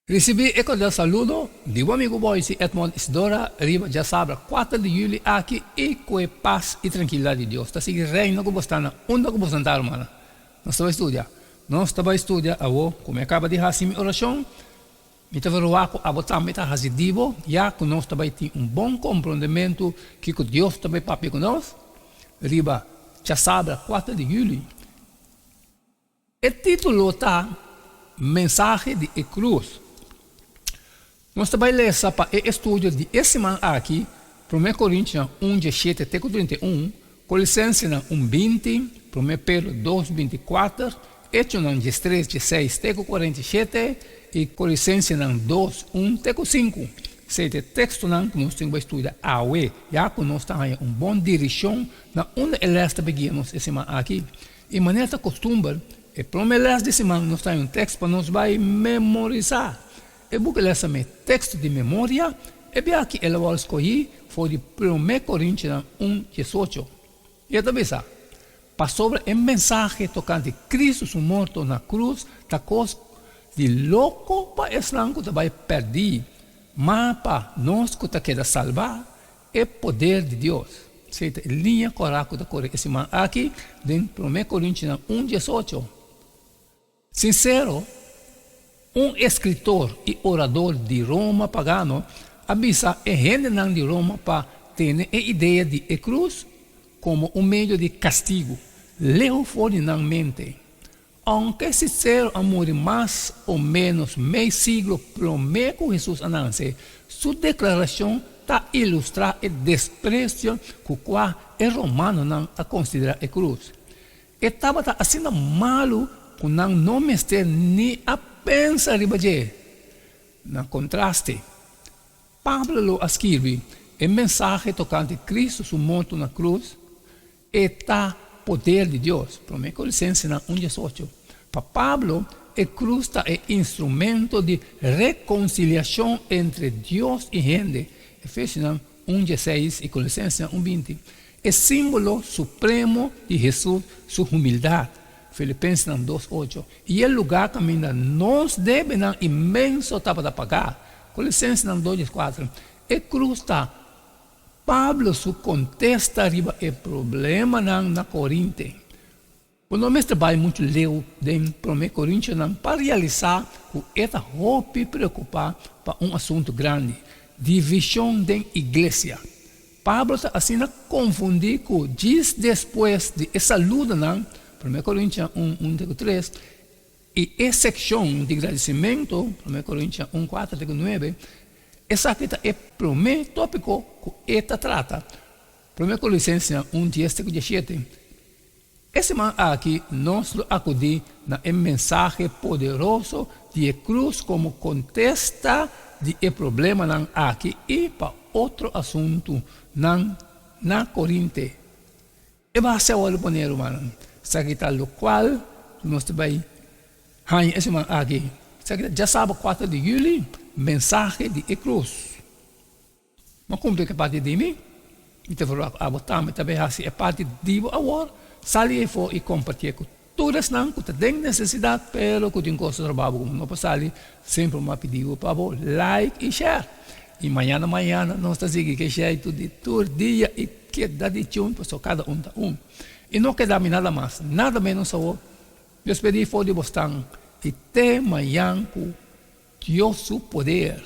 Recibí eco del saludo de un amigo Boise, Edmond Isidora, Riva ya sabe, 4 de julio aquí y con paz y tranquilidad de Dios. Así que reino como está, onda como está, hermana. No estaba a estudiar. No estaba a estudiar, como acaba de hacer mi oración, me estava roaco a botar me tá residivo, já que nós também tem bom compreendimento que Deus também papi conosco. Riba, já sabe, 4 de julho. O título está Mensagem de Cruz. Nós também lemos para o estudo de esse semana aqui, 1 Coríntios 1, 17 até 31, Colossenses 1, 20, 1 Pedro 2, 24, Hechos 13, 16 até 47 e Colossenses 2, 1 até 5. Esse texto que nós temos que estudar hoje, já que nós temos uma boa direção na onde ele está pegando essa semana aqui. E maneira costume, e primeiro de semana nós temos um texto para nós vai memorizar. E porque ele é texto de memória, e bem aqui ele vai escolher foi de 1 Coríntios 1, 18. E também sabe, para sobre a mensagem tocante Cristo su morto na cruz, da coisa de louco para esse lango que vai perder, mas para nós que queda salvar, é poder de Deus. Seita linha correta da correta esse man aqui, dentro de 1 Coríntios 1, 18. Sincero, escritor e orador de Roma pagano avisa a gente de Roma para ter a ideia de a cruz como meio de castigo. Leu fora na mente. Aunque sincero amor mais ou menos meio século promete Jesus anuncie, sua declaração está ilustrar o desprezo com o qual o romano não a considera a cruz. Estava assim malo que não mestre nem a pensar ribaje. Na contraste, Pablo escreve a mensagem tocante Cristo su morto na cruz está poder de Deus. 1 Colossenses 1:18. Para Pablo, a cruz é instrumento de reconciliação entre Deus e gente. Efésios 1:16 e Colossenses 1:20. É símbolo supremo de Jesus, sua humildade. Filipenses 2:8. E o lugar que ainda nós devemos imenso para pagar. Colossenses 2:4. A cruz está. Pablo su contesta arriba o problema na Coríntia. Quando nós trabalhamos muito leu em 1 Coríntios para realizar o esta roupa preocupar para assunto grande, divisão da igreja. Pablo está assim a confundir com diz depois de essa luta 1 Coríntios 1:3 e a seção de agradecimento 1 Coríntios 1:4-9. Essa aqui é o primeiro tópico que esta trata. 1 Colossenses 1:10-17. Esse man aqui nós acudimos na mensagem poderoso de cruz como contesta de problema aqui e para outro assunto na Coríntia. E vai ser o poner humano. Sabe o qual nós vai esse man aqui. Já sabe 4 de julho, mensagem de cruz. Mas como que parte de mim? Então vou botar me também assim é parte de agora. Sali for e compartilhar com todas não que tem necessidade, pelo que tem coisa trabalho como não passa ali, sempre me pediu para like e share. E amanhã nós estamos aqui que share todo dia e que dá de tchum para cada um. E não queda nada mais, nada menos só. Deus pedi for de bostan e tem amanhã com Deus su poder.